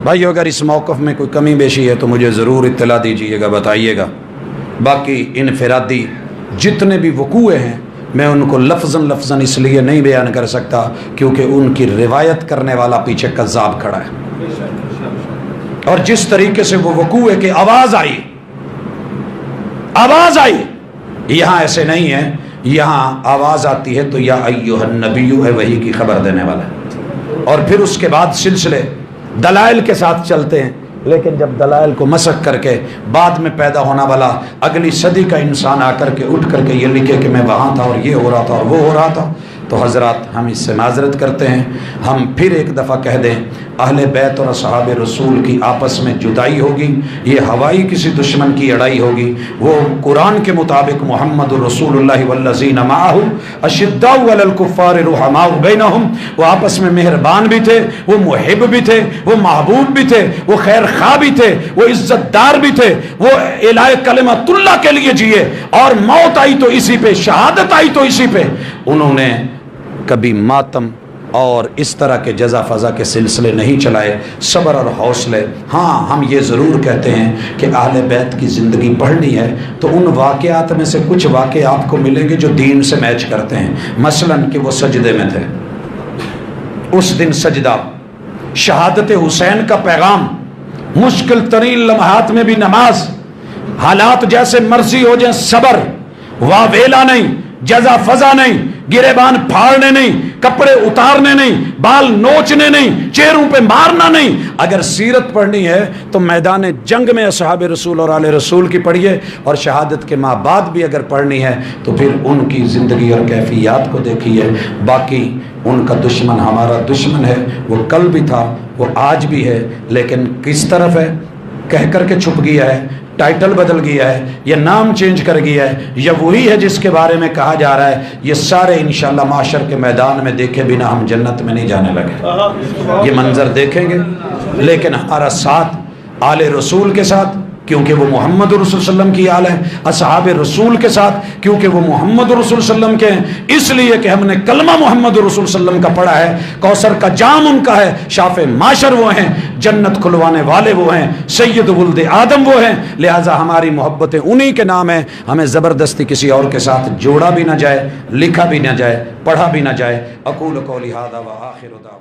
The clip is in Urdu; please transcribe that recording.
بھائی اگر اس موقف میں کوئی کمی بیشی ہے تو مجھے ضرور اطلاع دیجیے گا، بتائیے گا۔ باقی انفرادی جتنے بھی وقوع ہیں میں ان کو لفظاً اس لیے نہیں بیان کر سکتا کیونکہ ان کی روایت کرنے والا پیچھے کذاب کھڑا ہے، اور جس طریقے سے وہ وقوع ہے کہ آواز آئی، یہاں ایسے نہیں ہے، یہاں آواز آتی ہے تو یا ایھا النبی ہے، وحی کی خبر دینے والا ہے، اور پھر اس کے بعد سلسلے دلائل کے ساتھ چلتے ہیں۔ لیکن جب دلائل کو مسخ کر کے بعد میں پیدا ہونا والا اگلی صدی کا انسان آ کر کے اٹھ کر کے یہ لکھے کہ میں وہاں تھا اور یہ ہو رہا تھا اور وہ ہو رہا تھا، تو حضرات ہم اس سے معذرت کرتے ہیں۔ ہم پھر ایک دفعہ کہہ دیں، اہل بیت اور اصحاب رسول کی آپس میں جدائی ہوگی، یہ ہوائی کسی دشمن کی اڑائی ہوگی، وہ قرآن کے مطابق محمد رسول اللہ والذین معہ اشداء علی الکفار رحماء بینہم، وہ آپس میں مہربان بھی تھے، وہ محب بھی تھے، وہ محبوب بھی تھے، وہ خیر خواہ بھی تھے، وہ عزت دار بھی تھے، وہ اعلاء کلمۃ اللہ کے لیے جیے، اور موت آئی تو اسی پہ، شہادت آئی تو اسی پہ۔ انہوں نے کبھی ماتم اور اس طرح کے جزا فضا کے سلسلے نہیں چلائے، صبر اور حوصلے۔ ہاں ہم یہ ضرور کہتے ہیں کہ اہل بیت کی زندگی پڑھنی ہے تو ان واقعات میں سے کچھ واقعے آپ کو ملیں گے جو دین سے میچ کرتے ہیں، مثلاً کہ وہ سجدے میں تھے، اس دن سجدہ، شہادت حسین کا پیغام، مشکل ترین لمحات میں بھی نماز، حالات جیسے مرضی ہو جائیں صبر، واویلا نہیں، جزا فضا نہیں، گریبان پھاڑنے نہیں، کپڑے اتارنے نہیں، بال نوچنے نہیں، چہروں پہ مارنا نہیں۔ اگر سیرت پڑھنی ہے تو میدان جنگ میں اصحاب رسول اور آل رسول کی پڑھیے، اور شہادت کے ماں بعد بھی اگر پڑھنی ہے تو پھر ان کی زندگی اور کیفیات کو دیکھیے۔ باقی ان کا دشمن ہمارا دشمن ہے، وہ کل بھی تھا، وہ آج بھی ہے، لیکن کس طرف ہے؟ کہہ کر کے چھپ گیا ہے، ٹائٹل بدل گیا ہے، یا نام چینج کر گیا ہے، یا وہی ہے جس کے بارے میں کہا جا رہا ہے۔ یہ سارے انشاءاللہ معاشر کے میدان میں دیکھے بنا ہم جنت میں نہیں جانے لگے، یہ منظر دیکھیں گے، لیکن ہمارا ساتھ آل رسول کے ساتھ کیونکہ وہ محمد رسول صلی اللہ علیہ وسلم کی آل ہے، اصحاب رسول کے ساتھ کیونکہ وہ محمد رسول صلی اللہ علیہ وسلم کے ہیں، اس لیے کہ ہم نے کلمہ محمد رسول صلی اللہ علیہ وسلم کا پڑھا ہے، کوثر کا جام ان کا ہے، شاف معاشر وہ ہیں، جنت کھلوانے والے وہ ہیں، سید ولد آدم وہ ہیں، لہٰذا ہماری محبتیں انہی کے نام ہیں، ہمیں زبردستی کسی اور کے ساتھ جوڑا بھی نہ جائے، لکھا بھی نہ جائے، پڑھا بھی نہ جائے۔ اقول قولی ھذا وآخر دعوانا